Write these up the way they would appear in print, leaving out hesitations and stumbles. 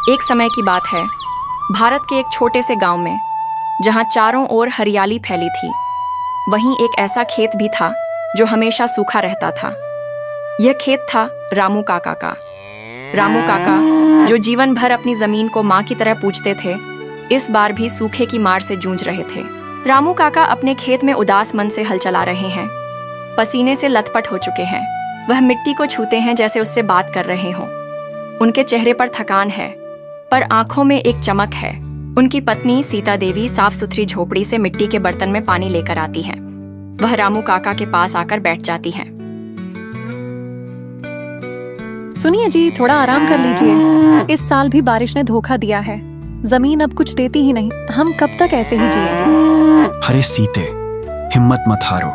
एक समय की बात है, भारत के एक छोटे से गांव में, जहां चारों ओर हरियाली फैली थी, वहीं एक ऐसा खेत भी था जो हमेशा सूखा रहता था। यह खेत था रामू काका का। रामू काका, जो जीवन भर अपनी जमीन को माँ की तरह पूजते थे, इस बार भी सूखे की मार से जूझ रहे थे। रामू काका अपने खेत में उदास मन से हल चला रहे हैं। पसीने से लथपथ हो चुके हैं। वह मिट्टी को छूते हैं जैसे उससे बात कर रहे हों। उनके चेहरे पर थकान है, पर आंखों में एक चमक है। उनकी पत्नी सीता देवी साफ सुथरी झोपड़ी से मिट्टी के बर्तन में पानी लेकर आती हैं। वह रामू काका के पास आकर बैठ जाती हैं। सुनिए जी, थोड़ा आराम कर लीजिए। इस साल भी बारिश ने धोखा दिया है। जमीन अब कुछ देती ही नहीं। हम कब तक ऐसे ही जिएंगे? अरे सीते, हिम्मत मत हारो।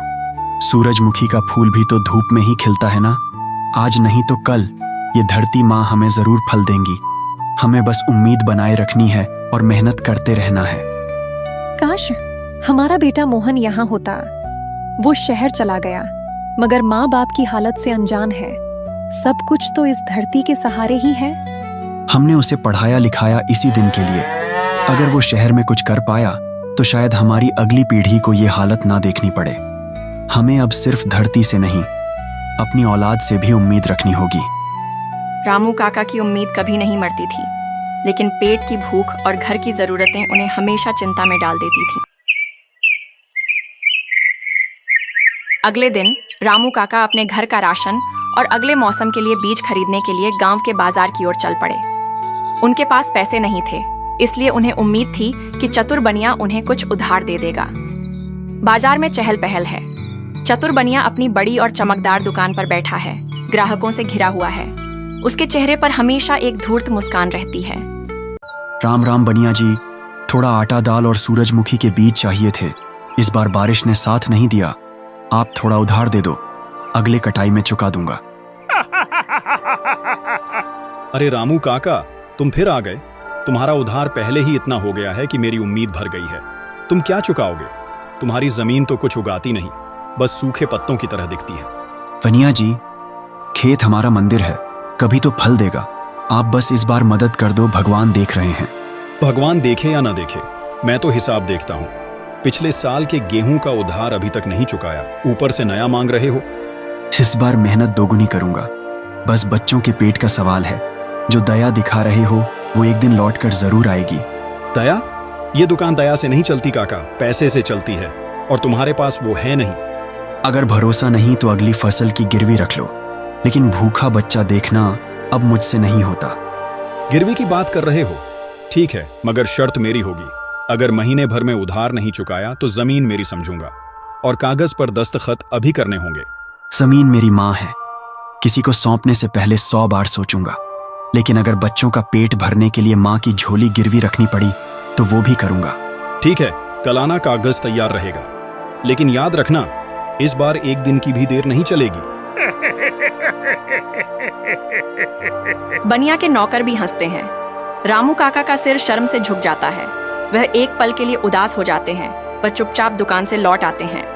सूरजमुखी का फूल भी तो धूप में ही खिलता है ना। आज नहीं तो कल ये धरती माँ हमें जरूर फल देंगी। हमें बस उम्मीद बनाए रखनी है और मेहनत करते रहना है। काश हमारा बेटा मोहन यहाँ होता। वो शहर चला गया, मगर माँ बाप की हालत से अनजान है। सब कुछ तो इस धरती के सहारे ही है। हमने उसे पढ़ाया लिखाया इसी दिन के लिए। अगर वो शहर में कुछ कर पाया तो शायद हमारी अगली पीढ़ी को ये हालत ना देखनी पड़े। हमें अब सिर्फ धरती से नहीं, अपनी औलाद से भी उम्मीद रखनी होगी। रामू काका की उम्मीद कभी नहीं मरती थी, लेकिन पेट की भूख और घर की जरूरतें उन्हें हमेशा चिंता में डाल देती थी। अगले दिन रामू काका अपने घर का राशन और अगले मौसम के लिए बीज खरीदने के लिए गांव के बाजार की ओर चल पड़े। उनके पास पैसे नहीं थे, इसलिए उन्हें उम्मीद थी कि चतुर बनिया उन्हें कुछ उधार दे देगा। बाजार में चहल पहल है। चतुर बनिया अपनी बड़ी और चमकदार दुकान पर बैठा है, ग्राहकों से घिरा हुआ है। उसके चेहरे पर हमेशा एक धूर्त मुस्कान रहती है। राम राम बनिया जी, थोड़ा आटा दाल और सूरजमुखी के बीज चाहिए थे। इस बार बारिश ने साथ नहीं दिया। आप थोड़ा उधार दे दो, अगले कटाई में चुका दूंगा। अरे रामू काका, तुम फिर आ गए। तुम्हारा उधार पहले ही इतना हो गया है कि मेरी उम्मीद भर गई है। तुम क्या चुकाओगे? तुम्हारी जमीन तो कुछ उगाती नहीं, बस सूखे पत्तों की तरह दिखती है। बनिया जी, खेत हमारा मंदिर है, कभी तो फल देगा। आप बस इस बार मदद कर दो, भगवान देख रहे हैं। भगवान देखे या ना देखे, मैं तो हिसाब देखता हूँ। पिछले साल के गेहूं का उधार अभी तक नहीं चुकाया, ऊपर से नया मांग रहे हो। इस बार मेहनत दोगुनी करूंगा। बस बच्चों के पेट का सवाल है। जो दया दिखा रहे हो वो एक दिन लौट कर जरूर आएगी। दया? ये दुकान दया से नहीं चलती काका, पैसे से चलती है, और तुम्हारे पास वो है नहीं। अगर भरोसा नहीं तो अगली फसल की गिरवी रख लो, लेकिन भूखा बच्चा देखना अब मुझसे नहीं होता। गिरवी की बात कर रहे हो? ठीक है, मगर शर्त मेरी होगी। अगर महीने भर में उधार नहीं चुकाया तो जमीन मेरी समझूंगा, और कागज पर दस्तखत अभी करने होंगे। जमीन मेरी माँ है, किसी को सौंपने से पहले 100 बार सोचूंगा। लेकिन अगर बच्चों का पेट भरने के लिए माँ की झोली गिरवी रखनी पड़ी तो वो भी करूंगा। ठीक है, कल आना, कागज तैयार रहेगा। लेकिन याद रखना, इस बार एक दिन की भी देर नहीं चलेगी। बनिया के नौकर भी हंसते हैं। रामू काका का सिर शर्म से झुक जाता है। वह एक पल के लिए उदास हो जाते हैं। वह चुपचाप दुकान से लौट आते हैं।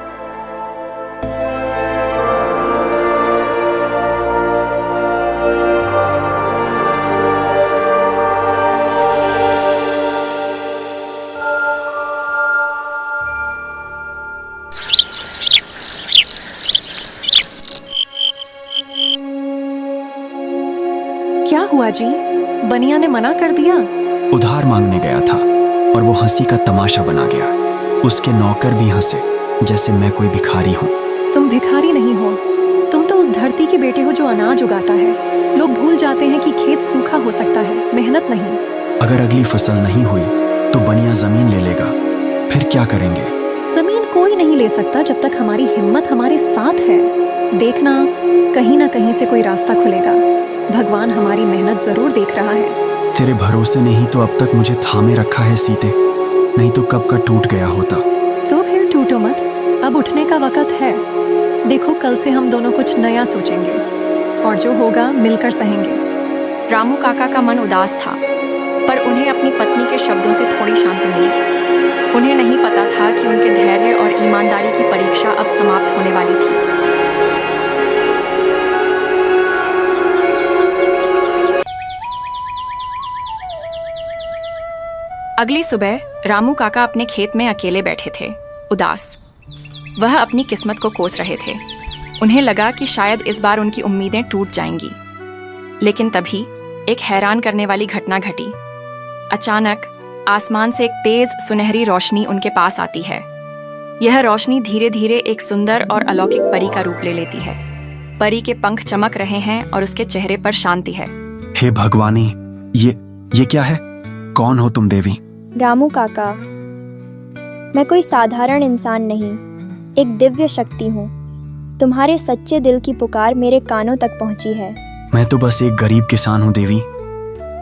क्या हुआ जी? बनिया ने मना कर दिया? उधार मांगने गया था और वो हंसी का तमाशा बना गया। उसके नौकर भी हंसे जैसे मैं कोई भिखारी हूँ। तुम भिखारी नहीं हो, तुम तो उस धरती के बेटे हो जो अनाज उगाता है। लोग भूल जाते हैं कि खेत सूखा हो सकता है, मेहनत नहीं। अगर अगली फसल नहीं हुई तो बनिया जमीन ले लेगा, फिर क्या करेंगे? जमीन कोई नहीं ले सकता जब तक हमारी हिम्मत हमारे साथ है। देखना, कहीं ना कहीं से कोई रास्ता खुलेगा। भगवान हमारी मेहनत जरूर देख रहा है। तेरे भरोसे ने ही तो अब तक मुझे थामे रखा है सीते, नहीं तो कब का टूट गया होता। तो फिर टूटो मत, अब उठने का वक्त है। देखो, कल से हम दोनों कुछ नया सोचेंगे, और जो होगा मिलकर सहेंगे। रामू काका का मन उदास था, पर उन्हें अपनी पत्नी के शब्दों से थोड़ी शांति मिली। उन्हें नहीं पता था कि उनके धैर्य और ईमानदारी की परीक्षा अब समाप्त होने वाली थी। अगली सुबह रामू काका अपने खेत में अकेले बैठे थे, उदास। वह अपनी किस्मत को कोस रहे थे। उन्हें लगा कि शायद इस बार उनकी उम्मीदें टूट जाएंगी। लेकिन तभी एक हैरान करने वाली घटना घटी। अचानक आसमान से एक तेज सुनहरी रोशनी उनके पास आती है। यह रोशनी धीरे धीरे एक सुंदर और अलौकिक परी का रूप ले लेती है। परी के पंख चमक रहे हैं और उसके चेहरे पर शांति है। हे भगवानी, ये क्या है? कौन हो तुम देवी? रामू काका, मैं कोई साधारण इंसान नहीं, एक दिव्य शक्ति हूँ। तुम्हारे सच्चे दिल की पुकार मेरे कानों तक पहुँची है। मैं तो बस एक गरीब किसान हूँ देवी।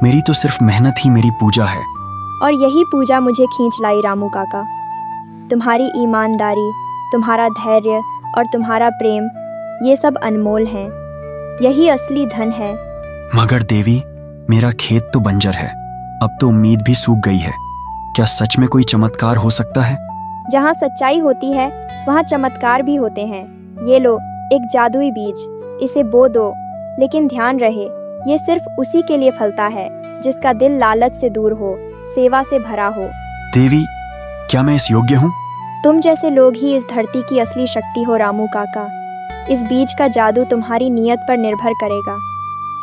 मेरी तो सिर्फ मेहनत ही मेरी पूजा है। और यही पूजा मुझे खींच लाई रामू काका। तुम्हारी ईमानदारी, तुम्हारा धैर्य और तुम्हारा प्रेम, ये सब अनमोल हैं। यही असली धन है। मगर देवी, मेरा खेत तो बंजर है, अब तो उम्मीद भी सूख गई है। क्या सच में कोई चमत्कार हो सकता है? जहाँ सच्चाई होती है वहाँ चमत्कार भी होते हैं। ये लो, एक जादुई बीज, इसे बो दो। लेकिन ध्यान रहे, ये सिर्फ उसी के लिए फलता है जिसका दिल लालच से दूर हो, सेवा से भरा हो। देवी, क्या मैं इस योग्य हूँ? तुम जैसे लोग ही इस धरती की असली शक्ति हो रामू काका। इस बीज का जादू तुम्हारी नीयत पर निर्भर करेगा।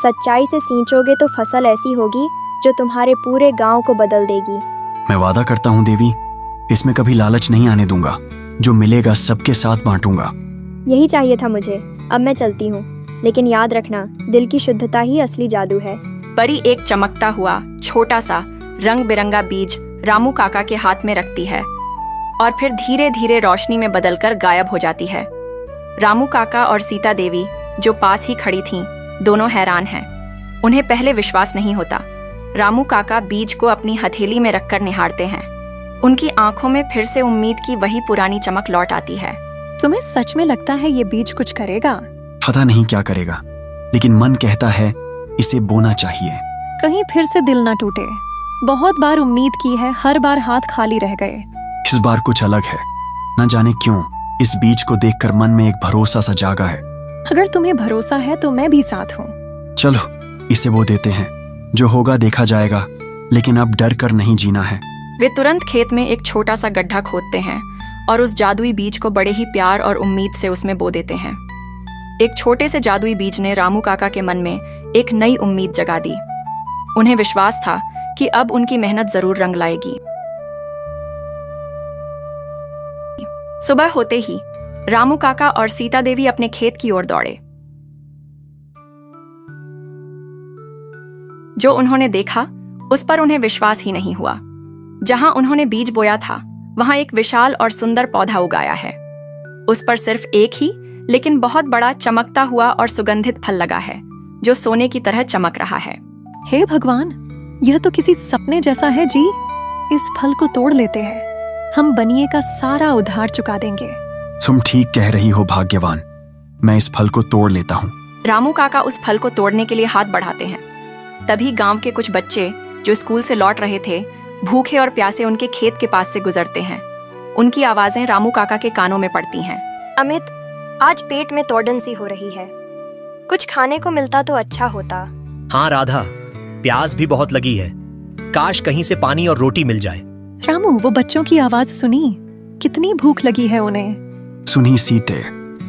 सच्चाई से सींचोगे तो फसल ऐसी होगी जो तुम्हारे पूरे गांव को बदल देगी। मैं वादा करता हूँ देवी, इसमें कभी लालच नहीं आने दूंगा। जो मिलेगा सबके साथ बांटूंगा। यही चाहिए था मुझे। अब मैं चलती हूँ, लेकिन याद रखना, दिल की शुद्धता ही असली जादू है। परी एक चमकता हुआ छोटा सा रंग बिरंगा बीज रामू काका के हाथ में रखती है और फिर धीरे धीरे रोशनी में बदलकर गायब हो जाती है। रामू काका और सीता देवी जो पास ही खड़ी थीं, दोनों हैरान हैं। उन्हें पहले विश्वास नहीं होता। रामू काका बीज को अपनी हथेली में रखकर निहारते हैं। उनकी आंखों में फिर से उम्मीद की वही पुरानी चमक लौट आती है। तुम्हें सच में लगता है ये बीज कुछ करेगा? पता नहीं क्या करेगा, लेकिन मन कहता है इसे बोना चाहिए। कहीं फिर से दिल ना टूटे। बहुत बार उम्मीद की है, हर बार हाथ खाली रह गए। इस बार कुछ अलग है। न जाने क्यों इस बीज को देखकर मन में एक भरोसा सा जागा है। अगर तुम्हें भरोसा है तो मैं भी साथ हूँ। चलो इसे बो देते हैं, जो होगा देखा जाएगा। लेकिन अब डर कर नहीं जीना है। वे तुरंत खेत में एक छोटा सा गड्ढा खोदते हैं और उस जादुई बीज को बड़े ही प्यार और उम्मीद से उसमें बो देते हैं। एक छोटे से जादुई बीज ने रामू काका के मन में एक नई उम्मीद जगा दी। उन्हें विश्वास था कि अब उनकी मेहनत जरूर रंग लाएगी। सुबह होते ही रामू काका और सीता देवी अपने खेत की ओर दौड़े। जो उन्होंने देखा उस पर उन्हें विश्वास ही नहीं हुआ। जहां उन्होंने बीज बोया था वहां एक विशाल और सुंदर पौधा उगाया है। उस पर सिर्फ एक ही लेकिन बहुत बड़ा चमकता हुआ और सुगंधित फल लगा है, जो सोने की तरह चमक रहा है। हे भगवान, यह तो किसी सपने जैसा है जी। इस फल को तोड़ लेते हैं, हम बनिए का सारा उधार चुका देंगे। तुम ठीक कह रही हो भाग्यवान, मैं इस फल को तोड़ लेता हूँ। रामू काका उस फल को तोड़ने के लिए हाथ बढ़ाते हैं। तभी गांव के कुछ बच्चे जो स्कूल से लौट रहे थे, भूखे और प्यासे उनके खेत के पास से गुजरते हैं। उनकी आवाजें रामू काका के कानों में पड़ती हैं। अमित, आज पेट में तोड़न सी हो रही है। कुछ खाने को मिलता तो अच्छा होता। हाँ राधा, प्यास भी बहुत लगी है। काश कहीं से पानी और रोटी मिल जाए। रामू, वो बच्चों की आवाज सुनी? कितनी भूख लगी है उन्हें। सुनी सीते,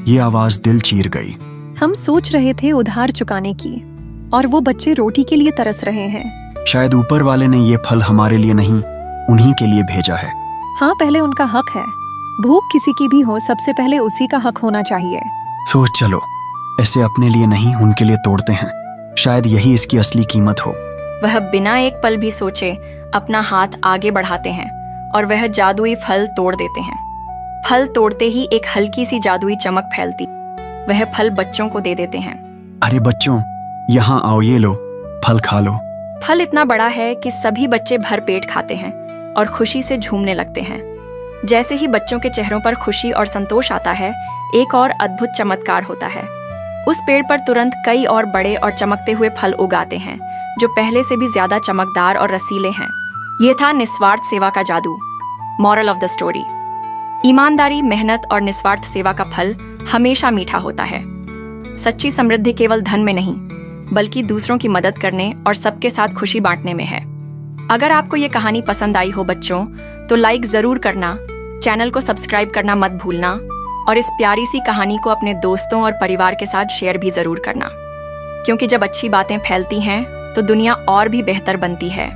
ये आवाज दिल चीर गई। हम सोच रहे थे उधार चुकाने की, और वो बच्चे रोटी के लिए तरस रहे हैं। शायद ऊपर वाले ने ये फल हमारे लिए नहीं, उन्हीं के लिए भेजा है। हाँ, पहले उनका हक है। भूख किसी की भी हो, सबसे पहले उसी का हक होना चाहिए। तो चलो ऐसे अपने लिए नहीं उनके लिए तोड़ते हैं। शायद यही इसकी असली कीमत हो। वह बिना एक पल भी सोचे अपना हाथ आगे बढ़ाते हैं और वह जादुई फल तोड़ देते हैं। फल तोड़ते ही एक हल्की सी जादुई चमक फैलती। वह फल बच्चों को दे देते हैं। अरे बच्चों, यहाँ आओ, ये लो, फल खा लो। फल इतना बड़ा है कि सभी बच्चे भर पेट खाते हैं और खुशी से झूमने लगते हैं। जैसे ही बच्चों के चेहरों पर खुशी और संतोष आता है, एक और अद्भुत चमत्कार होता है। उस पेड़ पर तुरंत कई और बड़े और चमकते हुए फल उगाते हैं, जो पहले से भी ज्यादा चमकदार और रसीले हैं। ये था निस्वार्थ सेवा का जादू। मॉरल ऑफ द स्टोरी: ईमानदारी, मेहनत और निस्वार्थ सेवा का फल हमेशा मीठा होता है। सच्ची समृद्धि केवल धन में नहीं, बल्कि दूसरों की मदद करने और सबके साथ खुशी बांटने में है। अगर आपको ये कहानी पसंद आई हो बच्चों, तो लाइक ज़रूर करना, चैनल को सब्सक्राइब करना मत भूलना और इस प्यारी सी कहानी को अपने दोस्तों और परिवार के साथ शेयर भी ज़रूर करना, क्योंकि जब अच्छी बातें फैलती हैं तो दुनिया और भी बेहतर बनती है।